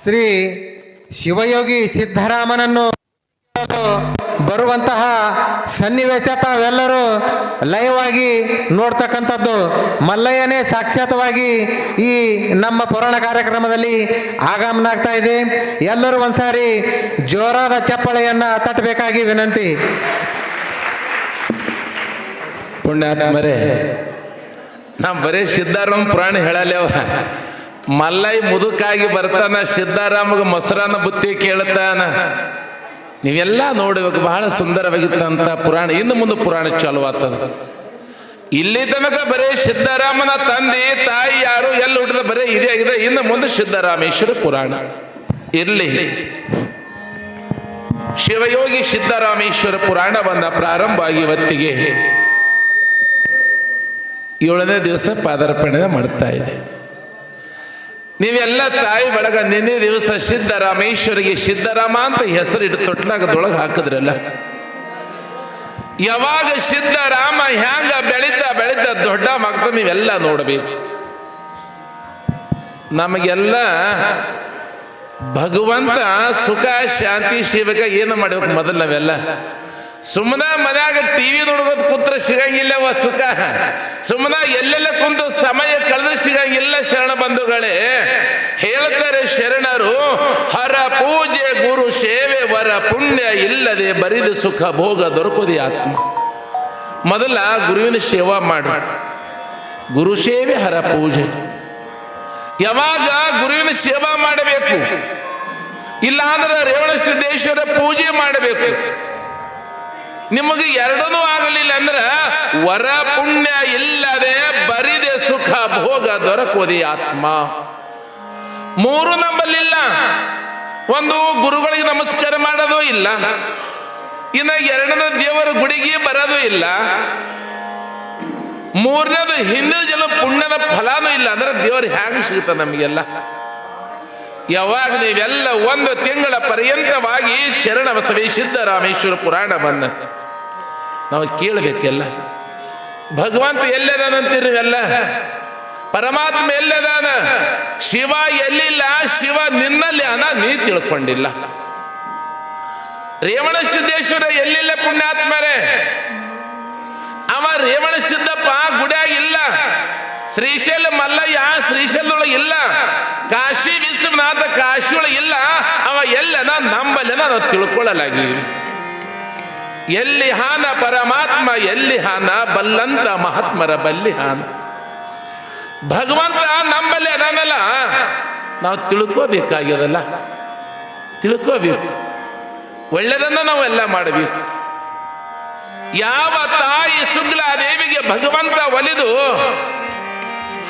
ಶ್ರೀ ಶಿವಯೋಗಿ ಸಿದ್ದರಾಮನನ್ನು ಬರುವಂತಹ ಸನ್ನಿವೇಶ ತಾವೆಲ್ಲರೂ ಲೈವ್ ಆಗಿ ನೋಡ್ತಕ್ಕಂಥದ್ದು. ಮಲ್ಲಯ್ಯನೇ ಸಾಕ್ಷಾತ್ವಾಗಿ ಈ ನಮ್ಮ ಪುರಾಣ ಕಾರ್ಯಕ್ರಮದಲ್ಲಿ ಆಗಮನಾಗ್ತಾ ಇದೆ. ಎಲ್ಲರೂ ಒಂದ್ಸಾರಿ ಜೋರಾದ ಚಪ್ಪಳೆಯನ್ನು ತಟ್ಟಬೇಕಾಗಿ ವಿನಂತಿ. ಪುಣ್ಯಾತ್ಮರೇ, ನಾವು ಬರೀ ಸಿದ್ಧಾರಾಮ ಪುರಾಣ ಹೇಳಲೇವ. ಮಲ್ಲಯ್ಯ ಮುದುಕಾಗಿ ಬರ್ತಾನ, ಸಿದ್ಧಾರಾಮಗೆ ಮೊಸರನ್ನ ಬುತ್ತಿ ಕೇಳ್ತಾನ. ನೀವೆಲ್ಲ ನೋಡಬೇಕು, ಬಹಳ ಸುಂದರವಾಗಿತ್ತಂತ ಪುರಾಣ. ಇನ್ನು ಮುಂದೆ ಪುರಾಣ ಚಾಲು ಆಗ್ತದ. ಇಲ್ಲಿ ತನಕ ಬರೀ ಸಿದ್ದರಾಮನ ತಂದೆ ತಾಯಿ ಯಾರು ಎಲ್ಲಿ ಹುಟ್ಟಿದ ಬರೀ ಇದೇ ಆಗಿದೆ. ಇನ್ನು ಮುಂದೆ ಸಿದ್ದರಾಮೇಶ್ವರ ಪುರಾಣ ಇರ್ಲಿ. ಶಿವಯೋಗಿ ಸಿದ್ದರಾಮೇಶ್ವರ ಪುರಾಣ ಬಂದ ಪ್ರಾರಂಭ ಆಗಿ ಇವತ್ತಿಗೆ 7ನೇ ದಿವಸ ಪಾದಾರ್ಪಣೆ ಮಾಡ್ತಾ ಇದೆ. ನೀವೆಲ್ಲ ತಾಯಿ ಬಳಗ ನಿನ್ನೆ ದಿವಸ ಸಿದ್ದರಾಮೇಶ್ವರಿಗೆ ಸಿದ್ದರಾಮ ಅಂತ ಹೆಸರು ಇಟ್ಟು ತೊಟ್ಲಾಗದೊಳಗೆ ಹಾಕಿದ್ರಲ್ಲ. ಯಾವಾಗ ಸಿದ್ದರಾಮ ಹ್ಯಾಂಗ ಬೆಳೀತಾ ಬೆಳೀತಾ ದೊಡ್ಡ ಮಗ್ತ ನೀವೆಲ್ಲ ನೋಡಬೇಕು. ನಮಗೆಲ್ಲ ಭಗವಂತ ಸುಖ ಶಾಂತಿ ಶಿವಕ ಏನು ಮಾಡ್ಬೇಕು ಮೊದಲು ನಾವೆಲ್ಲ ಸುಮ್ಮನೆ ಮನ್ಯಾಗ ಟಿವಿ ನೋಡ್ಬೋದು ಕುತ್ರ ಸಿಗಂಗಿಲ್ಲವ ಸುಖ. ಸುಮ್ಮನೆ ಎಲ್ಲೆಲ್ಲ ಕುಂತು ಸಮಯ ಕಳೆದು ಸಿಗಂಗಿಲ್ಲ. ಶರಣ ಬಂಧುಗಳೇ ಹೇಳ್ತಾರೆ ಶರಣರು, ಹರ ಪೂಜೆ ಗುರು ಸೇವೆ ವರ ಪುಣ್ಯ ಇಲ್ಲದೆ ಬರಿದು ಸುಖ ಭೋಗ ದೊರಕುವುದೇ ಆತ್ಮ. ಮೊದಲ ಗುರುವಿನ ಸೇವಾ ಮಾಡು. ಗುರು ಸೇವೆ ಹರ ಪೂಜೆ. ಯಾವಾಗ ಗುರುವಿನ ಸೇವಾ ಮಾಡಬೇಕು, ಇಲ್ಲ ಅಂದ್ರೆ ರೇವಣ ಸಿದ್ದೇಶ್ವರ ಪೂಜೆ ಮಾಡಬೇಕು. ನಿಮಗೆ ಎರಡೂ ಆಗಲಿಲ್ಲ ಅಂದ್ರೆ ವರ ಪುಣ್ಯ ಇಲ್ಲದೆ ಬರಿದೆ ಸುಖ ಭೋಗ ದೊರಕುವುದೇ ಆತ್ಮ. ಮೂರು ನಮ್ಮಲ್ಲಿಲ್ಲ. ಒಂದು ಗುರುಗಳಿಗೆ ನಮಸ್ಕಾರ ಮಾಡೋದು ಇಲ್ಲ, ಇನ್ನು ಎರಡನೇ ದೇವರ ಗುಡಿಗೆ ಬರೋದು ಇಲ್ಲ, ಮೂರನೇದು ಹಿಂದಿನ ಜನ ಪುಣ್ಯದ ಫಲಾನೂ ಇಲ್ಲ. ಅಂದ್ರೆ ದೇವರು ಹ್ಯಾಂಗ ಸಿಗುತ್ತ ನಮಗೆಲ್ಲ? ಯಾವಾಗ ನೀವೆಲ್ಲ 1 ತಿಂಗಳ ಪರ್ಯಂತವಾಗಿ ಶರಣ ಬಸವೇ ಸಿದ್ದರಾಮೇಶ್ವರ ಪುರಾಣ ಬಂದ ನಾವು ಕೇಳಬೇಕೆಲ್ಲ. ಭಗವಂತ ಎಲ್ಲದಾನಂತೀರಿ ನೀವೆಲ್ಲ? ಪರಮಾತ್ಮ ಎಲ್ಲದಾನ? ಶಿವ ಎಲ್ಲಿಲ್ಲ, ಶಿವ ನಿನ್ನಲ್ಲಿ ಅನ ನೀ ತಿಳ್ಕೊಂಡಿಲ್ಲ. ರೇವಣ ಸಿದ್ದೇಶ್ವರ ಎಲ್ಲಿಲ್ಲ ಪುಣ್ಯಾತ್ಮರೇ? ಅವ ರೇವಣ ಸಿದ್ದಪ್ಪ ಗುಡಿಯಾಗಿಲ್ಲ. ಶ್ರೀಶೈಲ ಮಲ್ಲಯ್ಯ ಶ್ರೀಶೈಲದೊಳಗೆ ಇಲ್ಲ. ಕಾಶಿ ವಿಶ್ವನಾಥ ಕಾಶಿ ಒಳಗೆ ಇಲ್ಲ. ಅವ ಎಲ್ಲನ ನಂಬಲ್ಲನ ನಾವು ತಿಳ್ಕೊಳ್ಳಲಾಗಿವಿ. ಎಲ್ಲಿ ಹಾನ ಪರಮಾತ್ಮ, ಎಲ್ಲಿ ಹಾನ ಬಲ್ಲಂತ ಮಹಾತ್ಮರ ಬಲ್ಲಿ ಹಾನ. ಭಗವಂತ ನಂಬಲ್ಲಿ ಅದನ್ನಲ್ಲ, ನಾವು ತಿಳ್ಕೋಬೇಕಾಗ್ಯದಲ್ಲ. ತಿಳ್ಕೋಬೇಕು, ಒಳ್ಳೆದನ್ನ ನಾವೆಲ್ಲ ಮಾಡಬೇಕು. ಯಾವ ತಾಯಿ ಸುಗ್ಲಾದೇವಿಗೆ ಭಗವಂತ ಒಲಿದು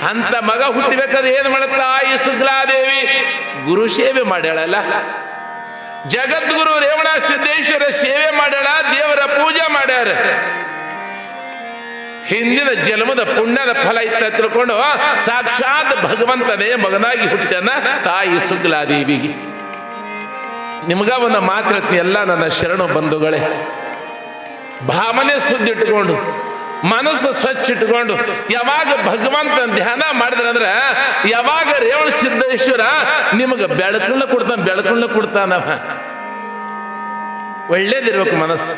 ಅಂತ ಮಗ ಹುಟ್ಟಬೇಕಾದ್ರೆ ಏನು ಮಾಡುತ್ತ ತಾಯಿ ಸುಗ್ಲಾದೇವಿ? ಗುರು ಸೇವೆ ಮಾಡ್ಯಾಳಲ್ಲ. ಜಗದ್ಗುರು ರೇವಣ ಸಿದ್ದೇಶ್ವರ ಸೇವೆ ಮಾಡ್ಯಾಳ, ದೇವರ ಪೂಜೆ ಮಾಡ್ಯಾರ. ಹಿಂದಿನ ಜನ್ಮದ ಪುಣ್ಯದ ಫಲ ಇತ್ತ ತಿಳ್ಕೊಂಡು ಸಾಕ್ಷಾತ್ ಭಗವಂತನೇ ಮಗನಾಗಿ ಹುಟ್ಟನ ತಾಯಿ ಸುಗ್ಲಾದೇವಿಗೆ. ನಿಮ್ಗ ಒಂದು ಮಾತು ಹೇಳ್ತೀನಿ ಎಲ್ಲ ನನ್ನ ಶರಣ ಬಂಧುಗಳೇ, ಭಾವನೆ ಸುದ್ದಿಟ್ಕೊಂಡು ಮನಸ್ಸು ಸ್ವಚ್ಛ ಇಟ್ಕೊಂಡು ಯಾವಾಗ ಭಗವಂತ ಧ್ಯಾನ ಮಾಡಿದ್ರಂದ್ರ ಯಾವಾಗ ರೇವಣ ಸಿದ್ದೇಶ್ವರ ನಿಮಗೆ ಬೆಳಕನ್ನ ಕೊಡ್ತಾನ, ಬೆಳಕನ್ನ ಕೊಡ್ತಾನವ. ಒಳ್ಳೇದಿರ್ಬೇಕು ಮನಸ್ಸು,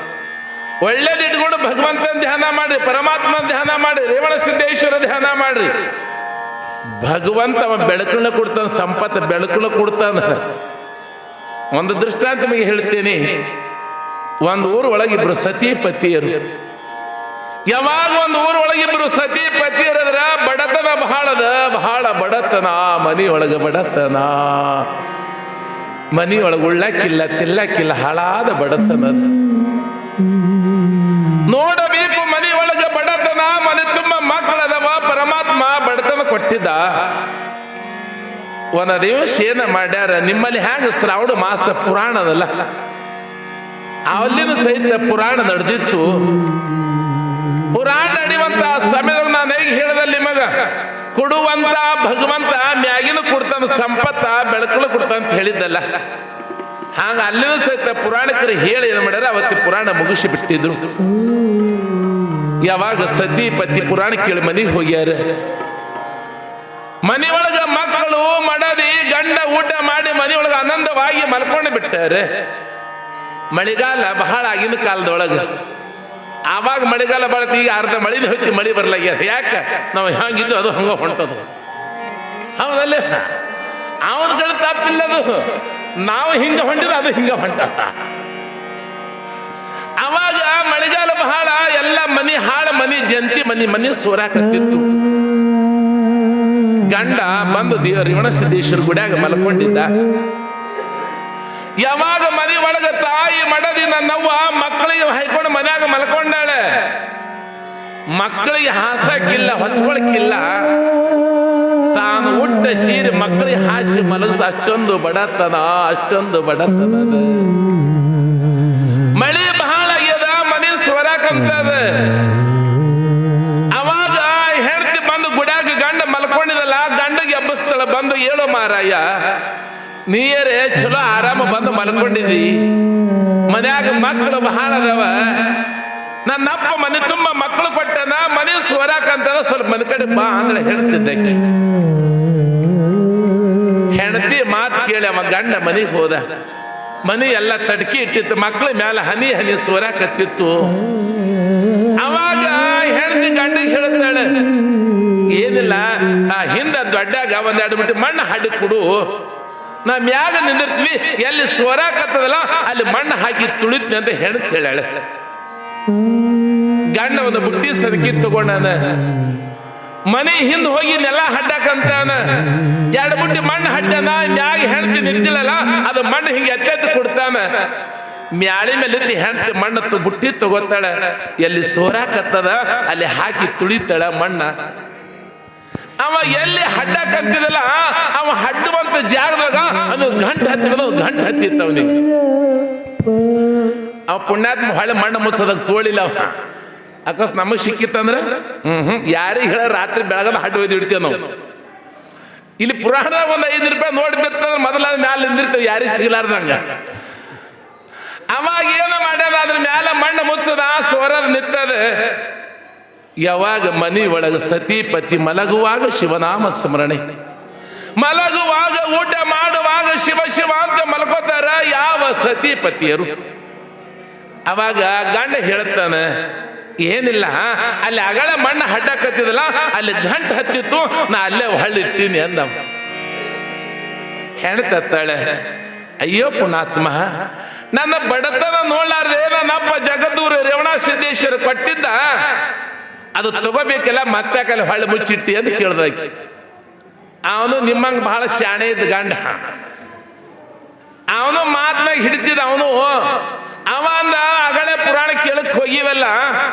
ಒಳ್ಳೇದು ಇಟ್ಕೊಂಡು ಭಗವಂತನ ಧ್ಯಾನ ಮಾಡ್ರಿ, ಪರಮಾತ್ಮ ಧ್ಯಾನ ಮಾಡ್ರಿ, ರೇವಣ ಸಿದ್ದೇಶ್ವರ ಧ್ಯಾನ ಮಾಡ್ರಿ. ಭಗವಂತ ಅವ ಬೆಳಕನ್ನ ಕೊಡ್ತಾನ, ಸಂಪತ್ತು ಬೆಳಕನ್ನ ಕೊಡ್ತಾನ. ಒಂದು ದೃಷ್ಟಾಂತ ನಿಮಗೆ ಹೇಳ್ತೇನೆ. ಒಂದು ಊರು ಒಳಗಿಬ್ರು ಸತಿಪತಿಯರು. ಯಾವಾಗ ಒಂದು ಊರೊಳಗಿಬ್ರು ಸತಿಪತಿಯರದ್ರ ಬಡತನ ಬಹಳ ಬಡತನ. ಮನೆಯೊಳಗೆ ಬಡತನ, ಮನೆಯೊಳಗೆ ಉಳ್ಳಕ್ಕಿಲ್ಲ ತಿಲ್ಲಕ್ಕಿಲ್ಲ, ಹಾಳಾದ ಬಡತನ. ನೋಡಬೇಕು ಮನೆಯೊಳಗೆ ಬಡತನ, ಮನೆ ತುಂಬ ಮಕ್ಕಳದವ. ಪರಮಾತ್ಮ ಬಡತನ ಕೊಟ್ಟಿದ್ದ. ಒಂದು ದಿವಸ ಏನ ಮಾಡ್ಯಾರ, ನಿಮ್ಮಲ್ಲಿ ಹ್ಯಾಂಗ ಶ್ರಾವಣ ಮಾಸ ಪುರಾಣದಲ್ಲ, ಅಲ್ಲಿನ ಸಹಿತ ಪುರಾಣ ನಡೆದಿತ್ತು. ಪುರಾಣ ನಡೆಯುವಂತ ಸಮಯದಾಗ ನಾನು ಹೇಗೆ ಹೇಳಿದಲ್ಲಿ ನಿಮಗ ಕೊಡುವಂತ ಭಗವಂತ ಮ್ಯಾಗಿನ ಕೊಡ್ತಾನ, ಸಂಪತ್ತ ಬೆಳಕಲು ಕೊಡ್ತಾನ ಅಂತ ಹೇಳಿದ್ದಲ್ಲ. ಹಾಗ ಅಲ್ಲಿನ ಸಹಿತ ಪುರಾಣಿಕರು ಹೇಳಿ ಏನು ಮಾಡ್ಯಾರ, ಅವತ್ತು ಪುರಾಣ ಮುಗಿಸಿ ಬಿಟ್ಟಿದ್ರು. ಯಾವಾಗ ಸತಿ ಪತಿ ಪುರಾಣ ಕೇಳಿ ಮನೆಗೆ ಹೋಗ್ಯಾರ. ಮನೆಯೊಳಗ ಮಕ್ಕಳು ಮಡದಿ ಗಂಡ ಊಟ ಮಾಡಿ ಮನೆಯೊಳಗ ಆನಂದವಾಗಿ ಮಲ್ಕೊಂಡು ಬಿಟ್ಟಾರೆ. ಮಳೆಗಾಲ ಬಹಳ ಆಗಿನ ಕಾಲದೊಳಗ, ಆವಾಗ ಮಳೆಗಾಲ ಬರುತ್ತೆ. ಈಗ ಅರ್ಧ ಮಳಿನ ಹೋಯ್ತು, ಮಳಿ ಬರ್ಲಾಗ್ಯಾರ. ಯಾಕ? ನಾವು ಹಂಗಿದ್ದು ಅದು ಹಂಗ ಹೊಂಟದು. ಹೌದಲ್ಲೇ? ಅವನಗಳ ತಪ್ಪಿಲ್ಲದು, ನಾವು ಹಿಂಗ ಹೊಂಟಿದ ಅದು ಹಿಂಗ ಹೊಂಟ. ಅವಾಗ ಮಳೆಗಾಲ ಬಹಳ, ಎಲ್ಲ ಮನಿ ಹಾಳು, ಮನಿ ಜಂತಿ, ಮನಿ ಸೋರಾಕತ್ತಿತ್ತು. ಗಂಡ ಬಂದು ರೇವಣ ಸಿದ್ದೇಶ್ವರ ಗುಡಿಯಾಗ ಮಲ್ಕೊಂಡಿದ್ದ. ಯಾವಾಗ ಮನೆ ಒಳಗ ತಾಯಿ ಮಡದಿ ನನ್ನವ್ವ ಮಕ್ಕಳಿಗೆ ಹೈಕೊಂಡು ಮನ್ಯಾಗ ಮಲ್ಕೊಂಡಾಳೆ. ಮಕ್ಕಳಿಗೆ ಹಾಸಕ್ಕಿಲ್ಲ, ಹೊಚ್ಕೊಳಕ್ಕಿಲ್ಲ. ತಾನು ಉಟ್ಟ ಸೀರೆ ಮಕ್ಕಳಿಗೆ ಹಾಸಿ ಮಲಗಿಸ ಅಷ್ಟೊಂದು ಬಡತನ, ಅಷ್ಟೊಂದು ಬಡತನ. ಮಳಿ ಬಹಳ ಆಗ್ಯದ, ಮನೆ ಸ್ವರಕಂತದ. ಅವಾಗ ಹೆಂಡತಿ ಬಂದು ಗುಡ್ಯಾಗ ಗಂಡ ಮಲ್ಕೊಂಡಿದಲ್ಲ, ಗಂಡಗೆ ಎಬ್ಬಸ್ತಳ, ಬಂದು ಹೇಳೋ ಮಾರಾಯ, ನೀರೇ ಚಲೋ ಆರಾಮ ಬಂದು ಮಲ್ಕೊಂಡಿದ್ದಿ, ಮನ್ಯಾಗ ಮಕ್ಕಳು ಬಹಳ ಅದಾವ, ನನ್ನಪ್ಪ ಮನೆ ತುಂಬ ಮಕ್ಕಳು ಕೊಟ್ಟನ, ಮನೆ ಸ್ವರಕಂತ ಸ್ವಲ್ಪ ಮನೆ ಕಡೆ ಬಾ ಅಂದ್ರೆ ಹೇಳ್ತಿದ್ದಕ್ಕೆ. ಹೆಂಡತಿ ಮಾತು ಕೇಳಿ ಅವ ಗಂಡ ಮನೆಗೆ ಹೋದ. ಮನೆ ಎಲ್ಲ ತಡ್ಕಿ ಇಟ್ಟಿತ್ತು, ಮಕ್ಕಳ ಮ್ಯಾಲ ಹನಿ ಹನಿ ಸ್ವರಕತ್ತಿತ್ತು. ಅವಾಗ ಹೆಂಡತಿ ಗಂಡಿಗೆ ಹೇಳ್ತಾಳೆ, ಏನಿಲ್ಲ, ಹಿಂದ ದೊಡ್ಡಾಗ ಒಂದೆರಡು ಬಿಟ್ಟು ಮಣ್ಣು ಹಾಡಿ ಕೊಡು, ನಾ ಮ್ಯಾಗ ನಿಂದಿರ್ತೀವಿ, ಎಲ್ಲಿ ಸ್ವರಕತ್ತದಲ್ಲ ಅಲ್ಲಿ ಮಣ್ಣು ಹಾಕಿ ತುಳಿತ್ನಿ ಅಂತ ಹೆಣ್ತಿ ಹೇಳಾಳೆ. ಗಂಡ ಒಂದು ಬುಟ್ಟಿ ಸದಕಿ ತಗೊಂಡಾನ, ಮನೆ ಹಿಂದ್ ಹೋಗಿ ನೆಲ ಹಡ್ಡಾಕಂತಾನ. ಎರಡು ಬುಟ್ಟಿ ಮಣ್ಣು ಹಡ್ಡನ, ಮ್ಯಾಗ ಹೆಣ್ತಿ ನಿಂತಿಲ್ಲಲ್ಲ, ಅದು ಮಣ್ಣು ಹಿಂಗೆ ಎತ್ತೆತ್ತು ಕೊಡ್ತಾನ. ಮ್ಯಾಳಿ ಮೇಲೆ ಹೆಣ್ತಿ ಮಣ್ಣು ಬುಟ್ಟಿ ತಗೋತಾಳ, ಎಲ್ಲಿ ಸೋರಾಕತ್ತದ ಅಲ್ಲಿ ಹಾಕಿ ತುಳಿತಾಳ ಮಣ್ಣ. ಅವ ಎಲ್ಲಿ ಹಡ್ಡಾಕಂತಿದಲ್ಲ, ಅವ ಹಡ್ಡುವಂತ ಜಾಗದಾಗ ಅದು ಗಂಟು ಹತ್ತಿದ, ಗಂಟು ಹತ್ತಿತ್ತ ಅವನಿಗೆ. ಅವ ಪುಣ್ಯಾತ್ಮ ಹೊಳೆ ಮಣ್ಣು ಮುಸದಾಗ ತೋಳಿಲ್ಲ. ಅವ ಅಕಸ್ ನಮಗ್ ಸಿಕ್ಕಿತ್ತಂದ್ರೆ ಯಾರಿಗೆ ಹೇಳ, ರಾತ್ರಿ ಬೆಳಗದ ಹಡ್ಡು ಒಯ್ದು ಇಡ್ತೀವಿ ನಾವು. ಇಲ್ಲಿ ಪುರಾಣದಾಗ ಒಂದು 5 ರೂಪಾಯಿ ನೋಡಿ ಬಿತ್ತಂದ್ರೆ ಮೊದಲಾದ ಮ್ಯಾಲ ನಿಂದಿರ್ತೇವೆ, ಯಾರಿಗೆ ಸಿಗಲಾರ್ದಂಗ. ಅವಾಗ ಏನು ಮಾಡ್ಯಾದ, ಅದ್ರ ಮ್ಯಾಲ ಮಣ್ಣು ಮುಚ್ಚದ, ಸೋರದ ನಿತ್ತದ. ಯಾವಾಗ ಮನಿ ಒಳಗ ಸತಿಪತಿ ಮಲಗುವಾಗ ಶಿವನಾಮ ಸ್ಮರಣೆ, ಮಲಗುವಾಗ ಊಟ ಮಾಡುವಾಗ ಶಿವ ಶಿವ ಅಂತ ಮಲ್ಕೋತಾರ ಯಾವ ಸತಿಪತಿಯರು. ಅವಾಗ ಗಂಡ ಹೇಳ್ತಾನೆ, ಏನಿಲ್ಲ, ಅಲ್ಲಿ ಅಗಳ ಮಣ್ಣು ಹಡ್ಡಕತ್ತಿದಲ್ಲ, ಅಲ್ಲಿ ಗಂಟು ಹತ್ತಿತ್ತು, ನಾ ಅಲ್ಲೇ ಹೊಳ್ಳಿಟ್ಟೀನಿ ಅಂದ. ಹೆಣ್ತಾಳೆ, ಅಯ್ಯೋ ಪುಣಾತ್ಮ, ನನ್ನ ಬಡತನ ನೋಡ್ಲಾರ್ದೆ ನನ್ನಪ್ಪ ಜಗದೂರು ರೇವಣ ಸಿದ್ದೇಶ್ವರ ಕೊಟ್ಟಿದ್ದ, ಅದು ತಗೋಬೇಕಲ್ಲ, ಮತ್ತೆ ಕಲೆ ಹೊಳ್ಳಿ ಮುಚ್ಚಿಟ್ಟಿ ಅಂತ ಕೇಳ್ದಾಕಿ. ಅವನು ನಿಮ್ಮಂಗ ಬಹಳ ಶಾಣೆ ಇದ್ದ ಗಂಡ, ಅವನು ಮಾತನಾಗ ಹಿಡಿತಿದ್ದ. ಅವನು ಅವ ಅಂದ, ಅಗಳೆ ಪುರಾಣ ಕೇಳಕ್ ಹೋಗಿವಲ್ಲ,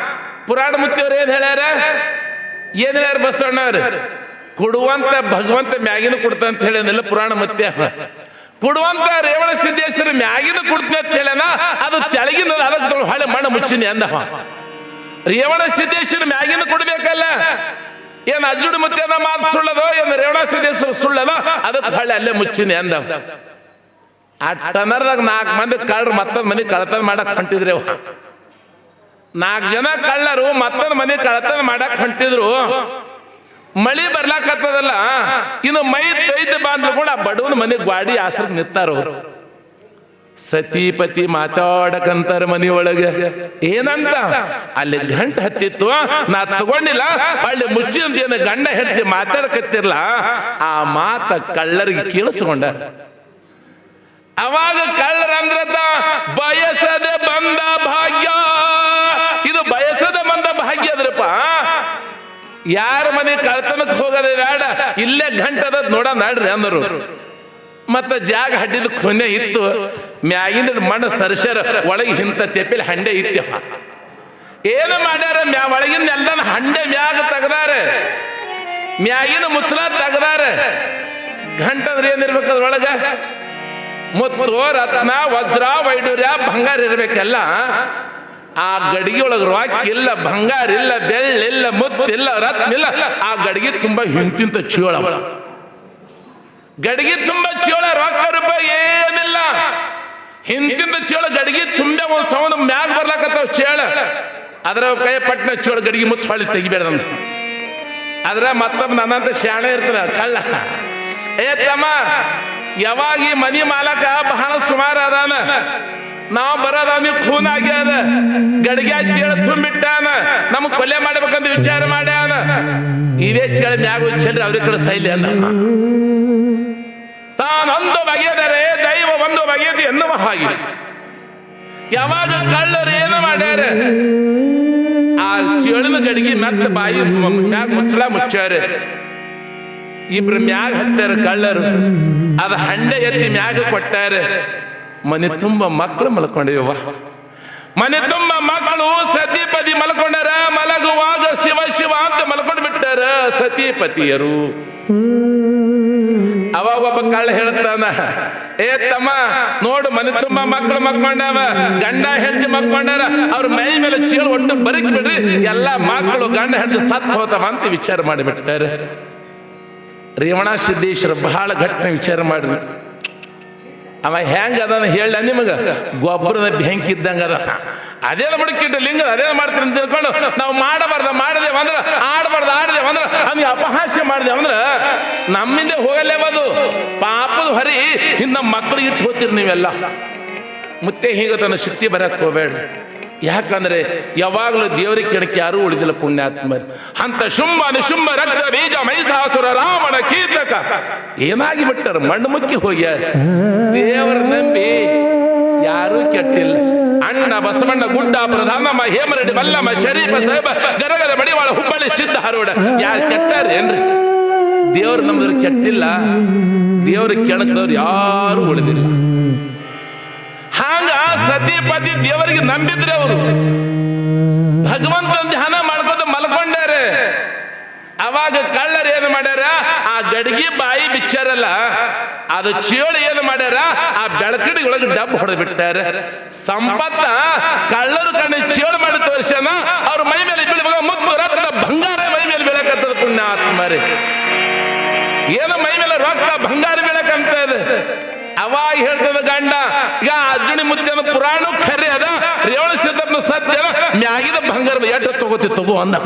ಪುರಾಣ ಮುತ್ತಿಯವ್ರು ಏನ್ ಹೇಳ್ಯಾರ, ಏನ್ ಹೇಳ್ಯಾರ ಬಸವಣ್ಣವ್ರು, ಕೊಡುವಂತ ಭಗವಂತ ಮ್ಯಾಗಿನ ಕೊಡ್ತಂತ ಹೇಳಿದ್ನಲ್ಲ ಪುರಾಣ ಮುತ್ಯ. ಕೊಡುವಂತ ರೇವಣ ಸಿದ್ದೇಶ್ವರ ಮ್ಯಾಗಿನ ಕೊಡ್ತೀನಿ ಅಂತ ಹೇಳ್ಯಾನ, ಅದು ತೆಳಗಿನ ಅದಕ್ಕೆ ಹೊಳೆ ಮಣ್ಣು ಮುಚ್ಚಿನಿ ಅಂದವ. ರೇವಣ ಸಿದ್ದೇಶ್ವರ ಮ್ಯಾಗಿನ ಕೊಡ್ಬೇಕಲ್ಲ, ಏನ್ ಅಜ್ಜುಡು ಮುತ್ಯದ ಮಾತು ಸುಳ್ಳದೋ, ಏನ್ ರೇವಣ ಸಿದ್ದೇಶ್ವರ ಸುಳ್ಳದೋ, ಅದಕ್ಕೆ ಹೊಳೆ ಅಲ್ಲೇ ಮುಚ್ಚಿನಿ ಅಂದವ. ಆ ಟನರ್ದಾಗ 4 ಮಂದಿ ಕಳ್ಳರು ಮತ್ತೊಂದು ಮನೆ ಕಳತನ ಮಾಡಕ್ ಹೊಂಟಿದ್ರಿ. 4 ಜನ ಕಳ್ಳರು ಮತ್ತೊಂದು ಮನೆ ಕಳತನ ಮಾಡಕ್ ಹೊಂಟಿದ್ರು. ಮಳಿ ಬರ್ಲಾಕತ್ತದಲ್ಲ, ಇನ್ನು ಮೈ ತೈದು ಬಾಂದ್ರು ಕೂಡ ಬಡವನ ಮನೆ ಗ್ವಾಡಿ ಆಸರಕ್ಕೆ ನಿಂತಾರ. ಸತಿಪತಿ ಮಾತಾಡಕಂತಾರ ಮನಿ ಒಳಗೆ. ಏನಂತ, ಅಲ್ಲಿ ಗಂಟು ಹತ್ತಿತ್ತು, ನಾ ತಗೊಂಡಿಲ್ಲ, ಅಲ್ಲಿ ಮುಚ್ಚಿನ ಏನು ಗಂಡ ಹೆಂಡತಿ ಮಾತಾಡಕತ್ತಿರ್ಲ, ಆ ಮಾತ ಕಳ್ಳರಿಗೆ ಕೇಳಿಸ್ಕೊಂಡ. ಅವಾಗ ಕಳ್ಳರಂದ್ರತ ಬಯಸದೆ ಬಂದ ಭಾಗ್ಯ, ಇದು ಬಯಸದೆ ಬಂದ ಭಾಗ್ಯ ಅದ್ರಪ್ಪ. ಯಾರ ಮನೆ ಕಳ್ತನಕ್ಕೆ ಹೋಗೋದೇ ಬೇಡ, ಇಲ್ಲೇ ಗಂಟದ ನೋಡ ನಾಡ್ರಿ ಅಂದರು. ಮತ್ತ ಜಾಗ ಹಡ್ಡಿದ ಕೊನೆ ಇತ್ತು, ಮ್ಯಾಗಿನ ಮಣ್ಣು ಸರಸರ, ಒಳಗೆ ಇಂಥ ತೆಪ್ಪಿಲಿ ಹಂಡೆ ಇತ್ತಪ್ಪ. ಏನು ಮಾಡ್ಯಾರ, ಒಳಗಿನ ಎಲ್ಲ ಹಂಡೆ ಮ್ಯಾಗ ತೆಗ್ದಾರ, ಮ್ಯಾಗಿನ ಮುಚ್ಚಲ ತೆಗ್ದಾರ. ಗಂಟಂದ್ರೆ ಏನಿರ್ಬೇಕು ಅದ್ರೊಳಗ, ಮುತ್ತು ರತ್ನ ವಜ್ರ ವೈಡೂರ್ಯ ಬಂಗಾರ ಇರ್ಬೇಕಲ್ಲ. ಆ ಗಡಿಗೆ ಒಳಗೆ ರಾಕ್ ಇಲ್ಲ, ಬಂಗಾರ ಇಲ್ಲ, ಬೆಳ್ಳಿಲ್ಲ, ಮುತ್ತಿಲ್ಲ, ರತ್ನ ಇಲ್ಲ. ಆ ಗಡಿಗೆ ತುಂಬಾ ಹಿಂತಿಂತ ಚೀಳ, ಗಡಿಗೆ ತುಂಬಾ ಚೀಳ, ರೊಕ್ಕ ರೂಪಾಯಿ ಏನಿಲ್ಲ, ಹಿಂತಿಂತ ಚೀಳ ಗಡಿಗೆ ತುಂಬ ಒಂದ್ ಸೌಂಡ್ ಮ್ಯಾಗ ಬರ್ಲಾಕತ್ತಾವ ಚೇಳ. ಅದ್ರ ಕೈ ಪಟ್ನ ಚೀಳ ಗಡಿಗೆ ಮುಚ್ಚ ಹೊಳಿ ತೆಗಿಬೇಡಂತ. ಅದ್ರ ಮತ್ತೊಬ್ಬ ನನ್ನಂತ ಶಾಣೆ ಇರ್ತದ ಕಳ್ಳ. ಏ ತಮ್ಮ, ಯಾವಾಗ ಈ ಮನಿ ಮಾಲಕ ಬಹಳ ಸುಮಾರು ಅದಾನ, ನಾವ್ ಬರೋದ ನೀವು ಖೂನ್ ಆಗ್ಯಾದ, ಗಡಿಗೆ ಚೇಳ ತುಂಬಿಟ್ಟಾನ, ನಮಗ್ ಕೊಲೆ ಮಾಡ್ಬೇಕಂತ ವಿಚಾರ ಮಾಡ್ಯಾನ, ಇವೇ ಚೇಳ ಮ್ಯಾಗ ಚೆಲ್ರಿ ಅವ್ರ ಕಡೆ ಸೈಲಿ ಅನ್ನ. ತಾನೊಂದು ಬಗೆದರೆ ದೈವ ಒಂದು ಬಗೆದು ಎನ್ನುವ ಹಾಗೆ ಯಾವಾಗ ಕಳ್ಳರು ಏನು ಮಾಡ್ಯಾರ, ಆ ಚೇಳಿನ ಗಡಿಗೆ ಮತ್ತೆ ಬಾಯಿ ಮ್ಯಾಗ ಮುಚ್ಚಳ ಮುಚ್ಚಾರ. ಇಬ್ರು ಮ್ಯಾಗ ಹತ್ತಾರ ಕಳ್ಳರು, ಅದ ಹಂಡೆ ಎತ್ತಿ ಮ್ಯಾಗ ಕೊಟ್ಟಾರ. ಮನೆ ತುಂಬ ಮಕ್ಕಳು ಮಲ್ಕೊಂಡಿವ, ಮನೆ ತುಂಬ ಮಕ್ಕಳು ಸತಿಪತಿ ಮಲ್ಕೊಂಡಾರ. ಮಲಗುವಾಗ ಶಿವ ಶಿವ ಅಂತ ಮಲ್ಕೊಂಡು ಬಿಟ್ಟಾರ ಸತಿಪತಿಯರು. ಅವಾಗ ಒಬ್ಬ ಕಳ್ಳ ಹೇಳ್ತಾನ, ಏ ತಮ್ಮ ನೋಡು, ಮನೆ ತುಂಬ ಮಕ್ಕಳು ಮಕ್ಕೊಂಡಾವ, ಗಂಡ ಹೆಂಡತಿ ಮಕ್ಕೊಂಡಾರ, ಅವ್ರ ಮೈ ಮೇಲೆ ಚೀಳು ಒಟ್ಟು ಬರೀಕ್ ಬಿಡ್ರಿ, ಎಲ್ಲಾ ಮಕ್ಕಳು ಗಂಡ ಹೆಂಡತಿ ಸತ್ ಹೋತವ ಅಂತ ವಿಚಾರ ಮಾಡಿಬಿಟ್ಟಾರೆ. ರೇವಣ ಸಿದ್ದೇಶ್ವರ ಬಹಳ ಘಟನೆ ವಿಚಾರ ಮಾಡ್ರಿ. ಅವ ಹೆಂಗ ಅದನ್ನ ಹೇಳ ನಿಮಗ, ಗೊಬ್ಬರದ ಬೆಂಕಿ ಇದ್ದಂಗ ಅದ. ಅದೇನ ಬಿಡ್ಕಿಟ್ಟು ಲಿಂಗ ಅದೇನ ಮಾಡ್ತೀರಿ ಅಂತ ತಿಳ್ಕೊಂಡು ನಾವು ಮಾಡಬಾರ್ದ ಮಾಡಿದೇವ ಅಂದ್ರ, ಆಡಬಾರ್ದು ಆಡಿದೇವ ಅಂದ್ರ, ಅವ್ನಿಗೆ ಅಪಹಾಸ್ಯ ಮಾಡಿದೇವ ಅಂದ್ರ ನಮ್ಮಿಂದ ಹೋಗಲೇಬದು. ಪಾಪದ ಹೊರಿ ಹಿಂದ ಮಕ್ಕಳಿಗೆ ಇಟ್ಟು ಹೋಗ್ತೀರಿ ನೀವೆಲ್ಲ. ಮುತ್ತೆ ಹೀಗ ತನ್ನ ಶಕ್ತಿ ಬರಕ್ ಹೋಗ್ಬೇಡ್ರಿ. ಯಾಕಂದ್ರೆ ಯಾವಾಗಲೂ ದೇವರಿಗೆ ಕೆಣಕ್ಕೆ ಯಾರೂ ಉಳಿದಿಲ್ಲ ಪುಣ್ಯಾತ್ಮರು. ಅಂತ ಶುಂಭ ನಿಶುಂಭ ರಕ್ತ ಬೀಜ ಮೈಸಾಸುರ ರಾವಣ ಕೀಚಕ ಏನಾಗಿ ಬಿಟ್ಟರು, ಮಣ್ಣು ಮುಕ್ಕಿ ಹೋಗ್ಯಾರ. ದೇವರ ನಂಬಿ ಯಾರೂ ಕೆಟ್ಟಿಲ್ಲ. ಅಣ್ಣ ಬಸವಣ್ಣ ಗುಡ್ಡ ಪ್ರಧಾನಮ್ಮ ಹೇಮರೆಡ್ಡಿ ಮಲ್ಲಮ್ಮ ಶರೀಫ ಸಾಹೇಬ ಗರಗರ ಮಡಿವಾಳ ಹುಬ್ಬಳ್ಳಿ ಸಿದ್ಧ ಹರೋಡ ಯಾರು ಕೆಟ್ಟಾರ ಏನ್ರಿ? ದೇವ್ರು ನಮ್ದ್ರ ಕೆಟ್ಟಿಲ್ಲ, ದೇವ್ರಿಗೆ ಕೆಣಕದವ್ರು ಯಾರು ಉಳಿದಿಲ್ಲ. ಹಾಗ ಸತಿಪತಿ ದೇವರಿಗೆ ನಂಬಿದ್ರೆ ಅವರು ಭಗವಂತನ ಧ್ಯಾನ ಮಾಡ್ಕೊಂಡು ಮಲ್ಕೊಂಡಾರೆ. ಅವಾಗ ಕಳ್ಳರು ಏನು ಮಾಡ್ಯಾರ, ಆ ಗಡಿಗೆ ಬಾಯಿ ಬಿಚ್ಚಾರಲ್ಲ, ಅದು ಚೇಳು ಏನು ಮಾಡ್ಯಾರ, ಆ ಬೆಳಕಡಿ ಒಳಗೆ ಡಬ್ ಹೊಡೆದು ಬಿಟ್ಟಾರ. ಸಂಪತ್ತ ಕಳ್ಳರು ಕಣ್ಣು ಚೇಳು ಮಾಡಿ ತೋರಿಸ್ಯಾನ, ಅವ್ರ ಮೈ ಮೇಲೆ ಬೀಳುವಾಗ ಮುತ್ತು ರತ್ನ ಬಂಗಾರ ಮೈ ಮೇಲೆ ಬೀಳಕತ್ತದ. ಪುಣ್ಯಾತ್ಮರೇ, ಏನು ಮೈ ಮೇಲೆ ರೊಕ್ಕ ಬಂಗಾರ ಬೀಳಕಂತ ಇದೆ. ಅವಾಗ ಹೇಳ್ತದ ಗಂಡ, ಈಗ ಅರ್ಜುನಿ ಮುತ್ತನ ಪುರಾಣ ಖರೆ ಅದ, ರೇವಣ ಸಿದ್ಧನ ಸತ್ಯ ಅದ, ಮ್ಯಾಗಿದ ಬಂಗಾರ ಎಟ್ಟು ತಗೋತಿ ತಗೋ ಅಂದ.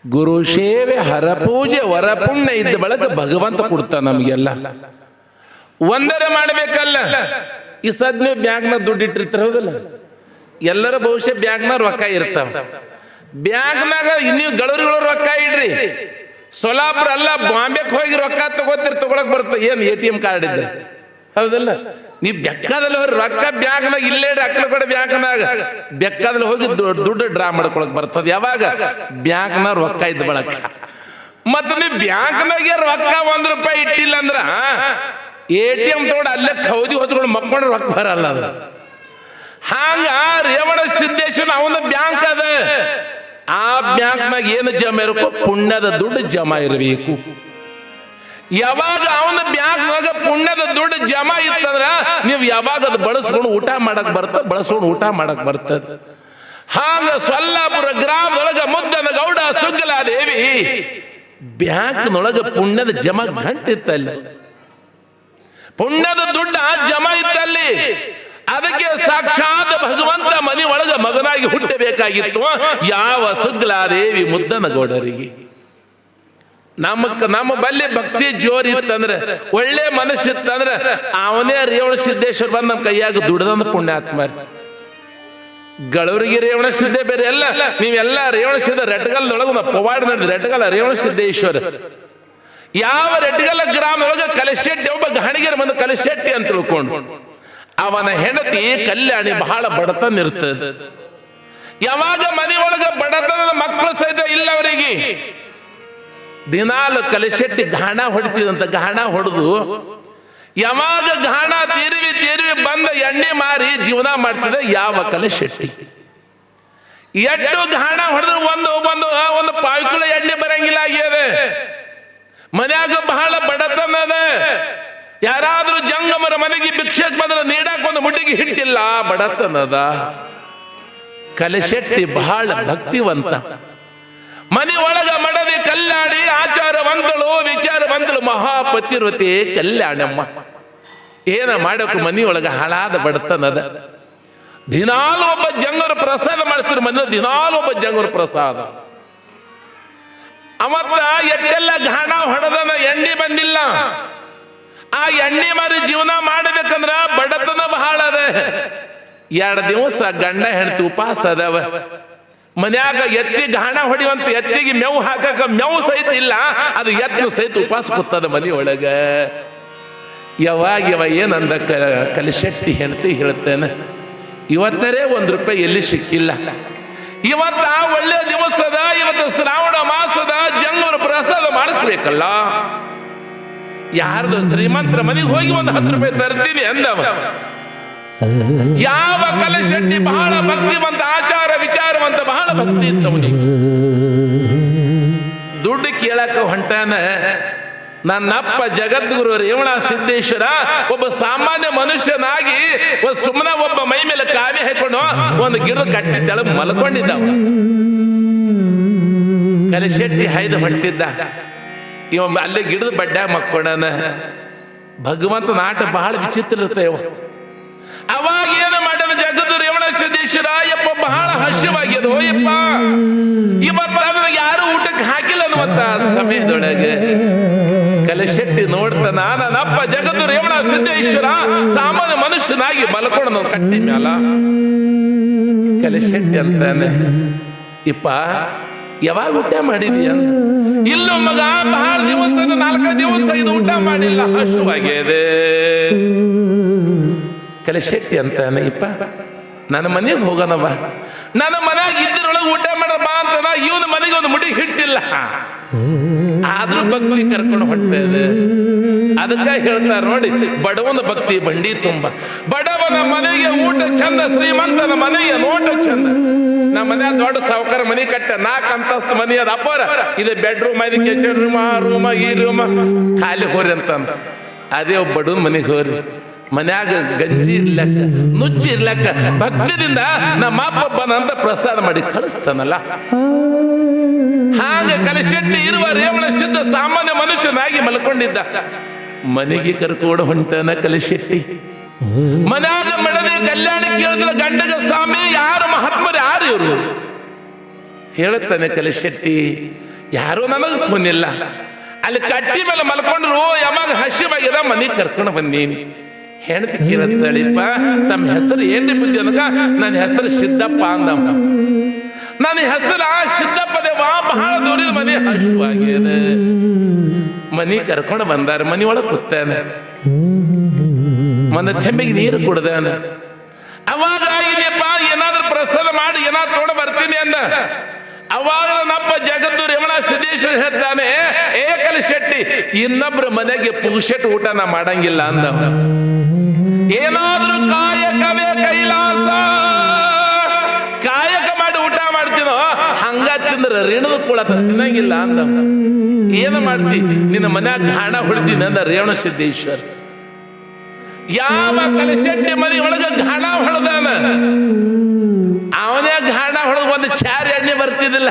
ಗುರು ಸೇವೆ ಹರಪೂಜೆ ವರಪುಣ್ಯ ಇದ್ದ ಬಳಕ ಭಗವಂತ ಕೊಡ್ತಾನ ನಮಗೆಲ್ಲ. ಒಂದರ ಮಾಡ್ಬೇಕಲ್ಲ. ಈ ಸದ್ ನೀವು ಬ್ಯಾಂಕ್ನ ದುಡ್ಡು ಇಟ್ಟಿರ್ತಾರ, ಹೌದಲ್ಲ? ಎಲ್ಲರ ಬಹುಶಃ ಬ್ಯಾಂಕ್ನಾಗ ರೊಕ್ಕ ಇರ್ತಾವ. ಬ್ಯಾಂಕ್ನಾಗ ನೀವು ಗಳೂರಿಗಳು ರೊಕ್ಕ ಇಡ್ರಿ. ಸೋಲಾಪುರ ಅಲ್ಲ, ಬಾಂಬೆಗೆ ಹೋಗಿ ರೊಕ್ಕ ತಗೊಳಕ್ ಬರ್ತದೆ. ಏನ್ ATM ಕಾರ್ಡ್ ಇದ್ರೆ, ಹೌದಲ್ಲ? ನೀವು ಬೆಕ್ಕದಲ್ಲಿ ಹೋಗಿ ರೊಕ್ಕ ಬ್ಯಾಂಕ್ನಾಗ ಇಲ್ಲೇ ಅಕ್ಕಲ ಕಡೆ ಬ್ಯಾಂಕ್ನಾಗ ಬೆಕ್ಕದಲ್ಲಿ ಹೋಗಿ ದುಡ್ಡು ಡ್ರಾ ಮಾಡ್ಕೊಳಕ್ ಬರ್ತದೆ. ಯಾವಾಗ ಬ್ಯಾಂಕ್ನಾಗ ರೊಕ್ಕ ಇದ್ದ ಬಳಕ. ಮತ್ತ ನೀವು ಬ್ಯಾಂಕ್ನಾಗೆ ರೊಕ್ಕ ₹1 ಇಟ್ಟಿಲ್ಲ ಅಂದ್ರ ATM ತಗೊಂಡು ಅಲ್ಲೇ ಖೌದಿ ಹೊಚ್ಕೊಂಡು ಮಕ್ಕೊಂಡು ರೊಕ್ಕ ಬರಲ್ಲ ಅದು. ಹಾಂಗ ರೇವಣ ಸಿದ್ದೇಶ್ವರ ಅವನ ಬ್ಯಾಂಕ್ ಅದ. ಆ ಬ್ಯಾಂಕ್ನಾಗ ಏನು ಜಮಾ ಇರಬೇಕು? ಪುಣ್ಯದ ದುಡ್ಡು ಜಮಾ ಇರಬೇಕು. ಯಾವಾಗ ಅವನ ಬ್ಯಾಂಕ್ನಾಗ ಪುಣ್ಯದ ದುಡ್ಡು ಜಮಾ ಇತ್ತಂದ್ರ ನೀವು ಯಾವಾಗ ಅದು ಬಳಸ್ಕೊಂಡು ಊಟ ಮಾಡಕ್ ಬರ್ತದೆ, ಬಳಸ್ಕೊಂಡು ಊಟ ಮಾಡಕ್ ಬರ್ತದೆ. ಹಾಂಗ ಸೊಲ್ಲಾಪುರ ಗ್ರಾಮದೊಳಗ ಮುದ್ದನ ಗೌಡ ಸುಗ್ಗಲಾದೇವಿ ಬ್ಯಾಂಕ್ನೊಳಗ ಪುಣ್ಯದ ಜಮಾ ಗಂಟಿತ್ತಲ್ಲ, ಪುಣ್ಯದ ದುಡ್ಡ ಜಮಾ ಇತ್ತಲ್ಲಿ. ಅದಕ್ಕೆ ಸಾಕ್ಷಾತ್ ಭಗವಂತ ಮನಿ ಒಳಗ ಮಗನಾಗಿ ಹುಟ್ಟಬೇಕಾಗಿತ್ತು. ಯಾವ ಸುಗ್ಲಾದೇವಿ ಮುದ್ದನ ಗೌಡರಿಗೆ. ನಮ್ಮ ಬಲ್ಲಿ ಭಕ್ತಿ ಜೋರ್ ಇತ್ತಂದ್ರೆ, ಒಳ್ಳೆ ಮನಸ್ಸಿತ್ತಂದ್ರೆ ಅವನೇ ರೇವಣ ಸಿದ್ದೇಶ್ವರ ಬಂದು ನಮ್ಮ ಕೈಯಾಗ ದುಡ್ದಂದ ಪುಣ್ಯಾತ್ಮರಿ. ಗಳೂರಿಗೆ ರೇವಣ ಸಿದ್ದೆ ಬೇರೆ ಎಲ್ಲ, ನೀವೆಲ್ಲ ರೇವಣ ಸಿದ್ಧ ರೆಟ್ಗಲ್ದೊಳಗ ಪವಾಡ ನಡೆದ ರೆಟ್ಗಲ್ ರೇವಣ ಸಿದ್ದೇಶ್ವರ. ಯಾವ ರೆಟ್ಗಲ ಗ್ರಾಮದೊಳಗ ಕಲಶೆಟ್ಟಿ ಒಬ್ಬ ಗಾಣಿಗೆರ ಬಂದು ಕಲಶೆಟ್ಟಿ ಅಂತ ತಿಳ್ಕೊಂಡು, ಅವನ ಹೆಂಡತಿ ಕಲ್ಯಾಣಿ ಬಹಳ ಬಡತನ ಇರ್ತದೆ. ಯಾವಾಗ ಮನೆ ಒಳಗ ಬಡತನದ ಮಕ್ಕಳು ಸಹಿತ ಇಲ್ಲ ಅವರಿಗೆ, ದಿನಾಲು ಕಲಶೆಟ್ಟಿ ಗಾಣ ಹೊಡಿತಿದಂತ. ಗಾಣ ಹೊಡೆದು ಯಾವಾಗ ಗಾಣ ತೀರಿವಿ ಬಂದ ಎಣ್ಣೆ ಮಾರಿ ಜೀವನ ಮಾಡ್ತಿದ್ದ ಯಾವ ಕಲಶೆಟ್ಟಿ. ಎಷ್ಟು ಗಾಣ ಹೊಡೆದು ಒಂದು ಪಾಯ್ಕುಳ ಎಣ್ಣೆ ಬರಂಗಿಲ್ಲ ಆಗ್ಯದೆ. ಮನ್ಯಾಗ ಬಹಳ ಬಡತನ ಅದ. ಯಾರಾದ್ರೂ ಜಂಗಮರ ಮನೆಗೆ ಭಿಕ್ಷಕ್ ಬಂದ್ರೆ ನೀಡಕ್ ಒಂದು ಮುಟ್ಟಿಗೆ ಹಿಟ್ಟಿಲ್ಲ, ಬಡತನದ. ಕಲಶೆಟ್ಟಿ ಬಹಳ ಭಕ್ತಿವಂತ. ಮನೆ ಒಳಗ ಮಡದಿ ಕಲ್ಯಾಣಿ ಆಚಾರವಂತಳು ವಿಚಾರವಂತಳು ಮಹಾಪತಿರ್ವತಿ ಕಲ್ಯಾಣಮ್ಮ. ಏನ ಮಾಡೋಕೆ ಮನಿಯೊಳಗೆ ಹಾಳಾದ ಬಡತನದ. ದಿನಾಲು ಒಬ್ಬ ಜಂಗರ ಪ್ರಸಾದ ಮಾಡಿಸಿದ್ರು ಮನೆ, ದಿನಾಲು ಒಬ್ಬ ಜಂಗರ ಪ್ರಸಾದ. ಅವತ್ತ ಎಟ್ಟೆಲ್ಲ ಗಾಣ ಹೊಡೆದನ, ಎಣ್ಣೆ ಬಂದಿಲ್ಲ. ಆ ಎಣ್ಣೆ ಮಾರಿ ಜೀವನ ಮಾಡಬೇಕಂದ್ರ ಬಡತನ ಬಹಳ ಅದ. 2 ದಿವಸ ಗಂಡ ಹೆಂಡತಿ ಉಪವಾಸ ಅದಾವ. ಮನ್ಯಾಗ ಎತ್ತಿ ಗಾಣ ಹೊಡಿವಂತ ಎತ್ತಿಗೆ ಮೇವು ಹಾಕಕ ಮೇವು ಸಹಿತ ಇಲ್ಲ, ಅದು ಎತ್ತು ಸಹಿತ ಉಪವಾಸ ಕೂತದ ಮನೆಯೊಳಗ. ಯಾವಾಗ ಏನಂದ ಕಲಿಶೆಟ್ಟಿ ಹೆಂಡತಿ ಹೇಳ್ತೇನೆ, ಇವತ್ತರೇ ₹1 ಎಲ್ಲಿ ಸಿಕ್ಕಿಲ್ಲ. ಇವತ್ತ ಒಳ್ಳೆ ದಿವಸದ, ಇವತ್ತು ಶ್ರಾವಣ ಮಾಸದ ಜಂಗೂರು ಪ್ರಸಾದ ಮಾಡಿಸ್ಬೇಕಲ್ಲ. ಯಾರ್ದು ಶ್ರೀಮಂತರ ಮನೆಗೆ ಹೋಗಿ ₹10 ತರ್ತೀನಿ ಅಂದವ. ಯಾವ ಕಲಿಶೆಟ್ಟಿ ಬಹಳ ಭಕ್ತಿವಂತ, ಆಚಾರ ವಿಚಾರವಂತ, ಬಹಳ ಭಕ್ತಿ ಇದ್ದವನಿಗೆ ದುಡ್ಡು ಕೇಳಕ ಹೊಂಟಾನ. ನನ್ನಪ್ಪ ಜಗದ್ಗುರು ರೇವಣ ಸಿದ್ದೇಶ್ವರ ಒಬ್ಬ ಸಾಮಾನ್ಯ ಮನುಷ್ಯನಾಗಿ ಸುಮ್ಮನೆ ಒಬ್ಬ ಮೈ ಮೇಲೆ ಕಾವಿ ಹಾಕೊಂಡು ಒಂದು ಗಿಡದ ಕಟ್ಟಿ ತೆಳಗ್ ಮಲ್ಕೊಂಡಿದ್ದ. ಕಲಿಶೆಟ್ಟಿ ಹಾಯ್ದು ಹೊಂಟಿದ್ದ. ಇವ ಅಲ್ಲೇ ಗಿಡದ ಬಡ್ಡ್ಯಾಗ ಮಕ್ಕೊಂಡನ. ಭಗವಂತನ ಆಟ ಬಹಳ ವಿಚಿತ್ರ ಇರ್ತೇವ. ಅವಾಗ ಏನು ಮಾಡ್ಯಾನ ಜಗದ್ಗುರು ರೇವಣ ಸಿದ್ದೇಶ್ವರ, ಯಪ್ಪ ಬಹಳ ಹಸಿವಾಗ್ಯದ, ಯಪ್ಪ ಇವತ್ತು ಯಾರು ಊಟಕ್ಕೆ ಹಾಕಿಲ್ಲ ಅನ್ನುವಂತ ಸಮಯದೊಳಗೆ ಕಲಿಶೆಟ್ಟಿ ನೋಡ್ತಾನ, ನನ್ನಪ್ಪ ಜಗದ್ಗುರು ರೇವಣ ಸಿದ್ದೇಶ್ವರ ಸಾಮಾನ್ಯ ಮನುಷ್ಯನಾಗಿ ಮಲ್ಕೊಂಡು ಕಟ್ಟಿ ಮ್ಯಾಲ. ಕಲಿಶೆಟ್ಟಿ ಅಂತಾನೆ, ಇಪ್ಪ ಯಾವಾಗ ಊಟ ಮಾಡಿದ್ಯ? ಇಲ್ಲ ಮಗ, ಬಹಳ ದಿವಸ, 4 ದಿವಸ ಇದು ಊಟ ಮಾಡಿಲ್ಲ, ಹಸುವಾಗಿದೆ. ಕಲಿಶೆಟ್ಟಿ ಅಂತಾನೆ, ಇಪ್ಪ ನನ್ನ ಮನೆಗೆ ಹೋಗೋಣವ, ನನ್ನ ಮನೆಯಾಗ ಇದ್ರೊಳಗೆ ಊಟ ಮಾಡ ಬಾ ಅಂತಾನ. ಇವನ ಮನೆಗೆ ಒಂದು ಮುಡಿ ಹಿಟ್ಟಿಲ್ಲ, ಆದ್ರೂ ಭಕ್ತಿ ಕರ್ಕೊಂಡು ಹೊಂಟದೆ. ಅದಕ್ಕ ಹೇಳ್ತಾರ ನೋಡಿ, ಬಡವನ ಭಕ್ತಿ ಬಂಡಿ ತುಂಬ. ಬಡವನ ಮನೆಗೆ ಊಟ ಚಂದ, ಶ್ರೀಮಂತನ ಮನೆಗೆ ನೋಟ ಚಂದ. ನಮ್ಮ ಮನೆ ದೊಡ್ಡ ಸಾವುಕಾರ ಮನೆ ಕಟ್ಟ, 4 ಅಂತಸ್ತು ಮನೆ ಅದ. ಅಪ್ಪರ ಇದು ಬೆಡ್ರೂಮ್, ಇದು ಕಿಚನ್ ರೂಮ್, ಆ ರೂಮ ಈ ರೂಮ, ಖಾಲಿ ಹೋರಿ ಅಂತಂದ. ಅದೇ ಒಬ್ಬ ಬಡವನ ಮನೆಗೆ ಹೋರಿ, ಮನ್ಯಾಗ ಗಂಜಿ ಇರ್ಲಕ್ಕ, ನುಚ್ಚಿ ಇರ್ಲಕ್ಕ ಭಕ್ತಿದಿಂದ ನಮ್ಮ ಅಪ್ಪಬ್ಬನಂತ ಪ್ರಸಾದ ಮಾಡಿ ಕಳಿಸ್ತಾನಲ್ಲ. ಹಾಗೆ ಕಲಿಶೆಟ್ಟಿ ಇರುವ ರೇವಣ ಸಿದ್ಧ ಸಾಮಾನ್ಯ ಮನುಷ್ಯನಾಗಿ ಮಲ್ಕೊಂಡಿದ್ದ. ಮನೆಗೆ ಕರ್ಕೊಂಡು ಹೊಂಟನ ಕಲಿಶೆಟ್ಟಿ. ಮನ್ಯಾಗ ಮಡದೆ ಕಲ್ಯಾಣ ಕೇಳಿದ್ರ ಗಂಡಗ ಸ್ವಾಮಿ ಯಾರು ಮಹಾತ್ಮರು, ಯಾರು ಇವರು ಹೇಳುತ್ತಾನೆ ಕಲಿಶೆಟ್ಟಿ. ಯಾರು ನನಗೆ ಫೋನಿಲ್ಲ, ಅಲ್ಲಿ ಕಟ್ಟಿ ಮೇಲೆ ಮಲ್ಕೊಂಡ್ರು, ಯಾವಾಗ ಹಸಿವಾಗ್ಯದ ಮನೆಗೆ ಕರ್ಕೊಂಡು ಬಂದೀನಿ. ಹೆಂಡತಿ ಕೇಳುತ್ತಾಳಿಪ್ಪ, ತಮ್ಮ ಹೆಸರು ಏನ್ರಿ ಬುದ್ಧಿ ಅನಗ? ನನ್ನ ಹೆಸರು ಸಿದ್ದಪ್ಪ ಅಂದವ. ನನ್ನ ಹೆಸರು ಸಿದ್ದಪ್ಪ ದೇವ, ಬಹಳ ದೂರದ ಮನೆ, ಹಸುವಾಗ್ಯದ. ಮನಿ ಕರ್ಕೊಂಡು ಬಂದಾರ, ಮನಿ ಒಳಗೆ ಕೂತಾನ, ಒಂದು ತೆಂಬಿಗೆ ನೀರು ಕುಡ್ದಾನ. ಅವಾಗ ಇಲ್ಲಪ್ಪ ಏನಾದ್ರೂ ಪ್ರಸಾದ ಮಾಡಿ ಏನಾದ್ರು ತೊಗೊಂಡು ಬರ್ತೀನಿ ಅಂದ. ಅವಾಗ ನನ್ನಪ್ಪ ಜಗದ್ಗುರು ರೇವಣ ಸಿದ್ದೇಶ್ವರ ಹೇಳ್ತಾನೆ, ಏ ಕಲಿಶೆಟ್ಟಿ, ಇನ್ನೊಬ್ರ ಮನೆಗೆ ಪುಗ್ಶೆಟ್ ಊಟ ನಾ ಮಾಡಂಗಿಲ್ಲ ಅಂದವ. ಏನಾದ್ರೂ ಕಾಯಕವೇ ಕೈಲಾಸ, ಕಾಯಕ ಮಾಡಿ ಊಟ ಮಾಡ್ತೀನೋ, ಹಂಗ ತಿಂದ್ರ ರೇಣುದ ಕುಳತ ತಿನ್ನಂಗಿಲ್ಲ ಅಂದವ. ಏನು ಮಾಡ್ತಿ, ನಿನ್ನ ಮನ್ಯಾಗ ಗಾಣ ಹೊಡ್ತೀನಿ ಅಂದ ರೇವಣ ಸಿದ್ದೇಶ್ವರ. ಯಾವ ಕಲಿಶೆಟ್ಟಿ ಮನೆ ಒಳಗ ಗಾಣ ಹೊಡೆದಾನ, ಅವನೇ ಗಾಣ ಹೊಡೆದ ಒಂದು ಚಾರಿ ಎಣ್ಣೆ ಬರ್ತಿದ್ದಿಲ್ಲ.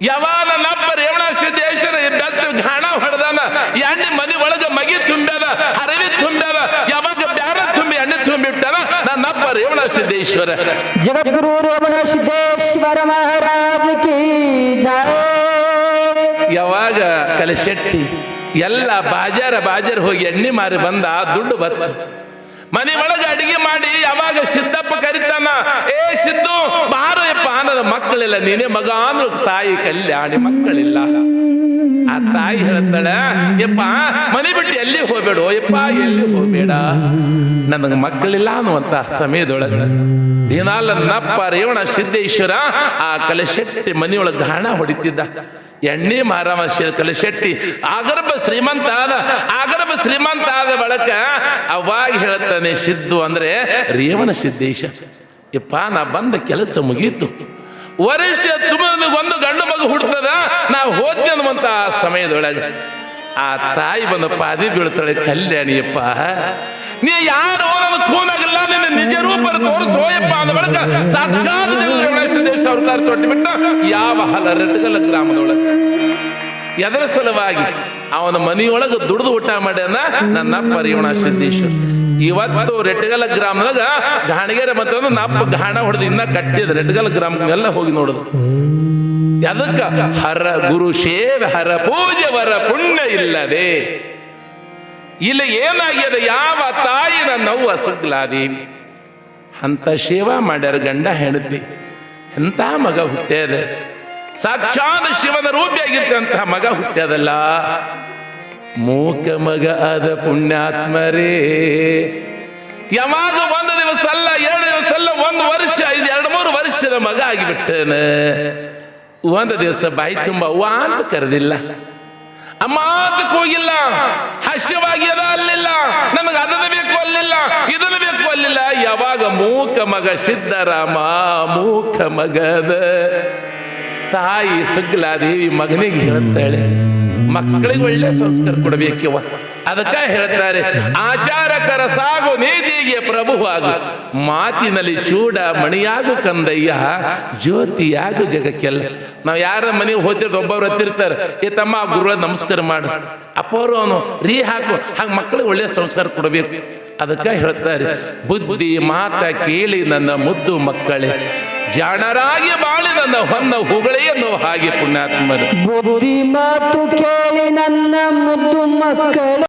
ಯಾವಾಗ ನನ್ನಪ್ಪ ರೇವಣ ಸಿದ್ದೇಶ್ವರ ಬೆಚ್ಚ ಗಾಣ ಹೊಡೆದಾನ, ಎಣ್ಣೆ ಮನೆ ಒಳಗ ಮಗಿ ತುಂಬ್ಯಾದ, ಹರವಿ ತುಂಬ್ಯಾದ. ಯಾವಾಗ ಬ್ಯಾರ ತುಂಬಿ ಎಣ್ಣೆ ತುಂಬಿಬಿಟ್ಟಾನ ನನ್ನಪ್ಪ ರೇವಣ ಸಿದ್ದೇಶ್ವರ. ಜಗದ್ಗುರು ರೇವಣ ಸಿದ್ದೇಶ್ವರ ಮಹಾರಾಜ ಕಿ ಜಯ. ಯಾವಾಗ ಕಲಿಶೆಟ್ಟಿ ಎಲ್ಲ ಬಾಜಾರ ಹೋಗಿ ಎಣ್ಣೆ ಮಾರಿ ಬಂದ, ದುಡ್ಡು ಬತ್ತ. ಮನೆ ಒಳಗೆ ಅಡಿಗೆ ಮಾಡಿ ಯಾವಾಗ ಸಿದ್ದಪ್ಪ ಕರಿತಾನ, ಏ ಸಿದ್ದು ಬಾರಪ್ಪ ಅನ್ನದ. ಮಕ್ಕಳಿಲ್ಲ, ನೀನೇ ಮಗ ಅಂದ್ರು ತಾಯಿ ಕಲ್ಯಾಣಿ, ಮಕ್ಕಳಿಲ್ಲ. ಆ ತಾಯಿ ಹೇಳ್ತಾಳ, ಯಪ್ಪ ಮನೆ ಬಿಟ್ಟು ಎಲ್ಲಿ ಹೋಗ್ಬೇಡ, ಯಪ್ಪ ಎಲ್ಲಿ ಹೋಗ್ಬೇಡ, ನನಗೆ ಮಕ್ಕಳಿಲ್ಲ ಅನ್ನುವಂತ ಸಮಯದೊಳಗ ದಿನಾಲ ನನ್ನಪ್ಪ ರೇವಣ ಸಿದ್ದೇಶ್ವರ ಆ ಕಲಿಶೆಟ್ಟಿ ಮನೆಯೊಳಗೆ ಗಾಣ ಹೊಡಿತಿದ್ದ. ಎಣ್ಣೆ ಮಾರವ ಕಲಿಶೆಟ್ಟಿ ಆಗರ್ಭ ಶ್ರೀಮಂತ ಆದ ಬಳಕ ಅವಾಗ ಹೇಳ್ತಾನೆ, ಸಿದ್ದು ಅಂದ್ರೆ ರೇವಣ ಸಿದ್ದೇಶ, ಯಪ್ಪ ನಾ ಬಂದ ಕೆಲಸ ಮುಗೀತು, ವರ್ಷ ಒಂದು ಗಂಡು ಮಗು ಹುಡ್ತದ, ನಾ ಹೋದ್ನಿ ಅನ್ನುವಂತ ಸಮಯದೊಳಗೆ ಆ ತಾಯಿ ಬಂದ ಪಾದಿ ಬೀಳ್ತಾಳೆ, ಕಲ್ಯಾಣಿಯಪ್ಪ ನೀ ಯಾರು ನನ್ನ ಖೂನಾಗಿಲ್ಲ, ನಿನ್ನ ನಿಜ ರೂಪ ತೋರಿಸೋಯಪ್ಪ ಅಂದ ಬಳಿಕ ಸಾಕ್ಷಾತ್ ರೇವಣ ಸಿದ್ದೇಶ ಅವತಾರ ತೊಟ್ಟಿ ಬಿಟ್ಟ ಯಾವ ಹಲರಟ್ಗಲ ಗ್ರಾಮದೊಳಗೆ. ಎದರ ಸಲುವಾಗಿ ಅವನ ಮನೆಯೊಳಗೆ ದುಡಿದು ಊಟ ಮಾಡ್ಯಾನ ನನ್ನ ಪರಿವಣ ಸಿದ್ದೇಶ್ವರ. ಇವತ್ತು ರೆಟ್ಟಗಲ ಗ್ರಾಮದಾಗ ಗಾಣಿಗೆರೆ ಮತ್ತು ನಪ್ಪ ಗಾಣ ಹೊಡೆದು ಇನ್ನ ಕಟ್ಟಿದ ರೆಟ್ಟಗಲ ಗ್ರಾಮಗೆಲ್ಲ ಹೋಗಿ ನೋಡುದು. ಅದಕ್ಕ ಹರ ಗುರು ಸೇವೆ ಹರ ಪೂಜೆ ವರ ಪುಣ್ಯ ಇಲ್ಲದೆ ಇಲ್ಲಿ ಏನಾಗ್ಯದ, ಯಾವ ತಾಯಿ ನನ್ನವ್ವ ಸುಗ್ಲಾದೇವಿ ಅಂತ ಸೇವಾ ಮಾಡ್ಯಾರ ಗಂಡ ಹೆಂಡತಿ. ಎಂತ ಮಗ ಹುಟ್ಟ್ಯದ, ಸಾಕ್ಷಾತ್ ಶಿವನ ರೂಪಿಯಾಗಿರ್ತಂತಹ ಮಗ ಹುಟ್ಟ್ಯದಲ್ಲ. ಮೂಕ ಮಗ ಆದ ಪುಣ್ಯಾತ್ಮರೇ. ಯಾವಾಗ ಒಂದು ದಿವಸ ಅಲ್ಲ, 2 ದಿವಸ ಅಲ್ಲ, 1 ವರ್ಷ, 2-3 ವರ್ಷದ ಮಗ ಆಗಿಬಿಟ್ಟನ. ಒಂದು ದಿವಸ ಬಾಯಿ ತುಂಬ ಅವ್ವ ಅಂತ ಕರೆದಿಲ್ಲ, ಅಮ್ಮ ಅಂತ ಕೂಗಿಲ್ಲ, ಹಸಿವಾಗ್ಯದ ಅಲ್ಲಿಲ್ಲ, ನನಗೆ ಅದನ್ನು ಬೇಕು ಅಲ್ಲಿಲ್ಲ, ಇದನ್ನು ಬೇಕು ಅಲ್ಲಿಲ್ಲ. ಯಾವಾಗ ಮೂಕ ಮಗ ಸಿದ್ದರಾಮ ಮೂಕ ಮಗದ ತಾಯಿ ಸುಗ್ಲಾದೇವಿ ಮಗನಿಗೆ ಹೇಳ್ತಾಳೆ, ಮಕ್ಕಳಿಗೆ ಒಳ್ಳೆ ಸಂಸ್ಕಾರ ಕೊಡಬೇಕಿವ. ಅದಕ್ಕೆ ಹೇಳ್ತಾರೆ, ಆಚಾರಕರ ಸಾಗು ನೀತಿಗೆ ಪ್ರಭುವಾಗು, ಮಾತಿನಲ್ಲಿ ಚೂಡ ಮಣಿಯಾಗು ಕಂದಯ್ಯ, ಜ್ಯೋತಿಯಾಗು ಜಗಕ್ಕೆಲ್ಲ. ನಾವು ಯಾರ ಮನೆಗೆ ಹೋಗ್ತಿರ್ತ ಒಬ್ಬರು ಹತ್ತಿರ್ತಾರೆ, ಏ ತಮ್ಮ ಗುರುಗಳ ನಮಸ್ಕಾರ ಮಾಡು, ಅಪ್ಪವರು ಅವನು ರೀ ಹಾಕು, ಹಾಗೆ ಮಕ್ಕಳಿಗೆ ಒಳ್ಳೆ ಸಂಸ್ಕಾರ ಕೊಡಬೇಕು. ಅದಕ್ಕೆ ಹೇಳ್ತಾರೆ, ಬುದ್ಧಿ ಮಾತ ಕೇಳಿ ನನ್ನ ಮುದ್ದು ಮಕ್ಕಳೇ, ಜಾಣರಾಗಿ ಬಾಳಿ ನನ್ನ ಹೊನ್ನ ಹುಗಳೇ ಅನ್ನೋ ಹಾಗೆ ಪುಣ್ಯಾತ್ಮರು. ಬುದ್ಧಿ ಮಾತು ಕೇಳಿ ನನ್ನ ಮುದ್ದು ಮಕ್ಕಳು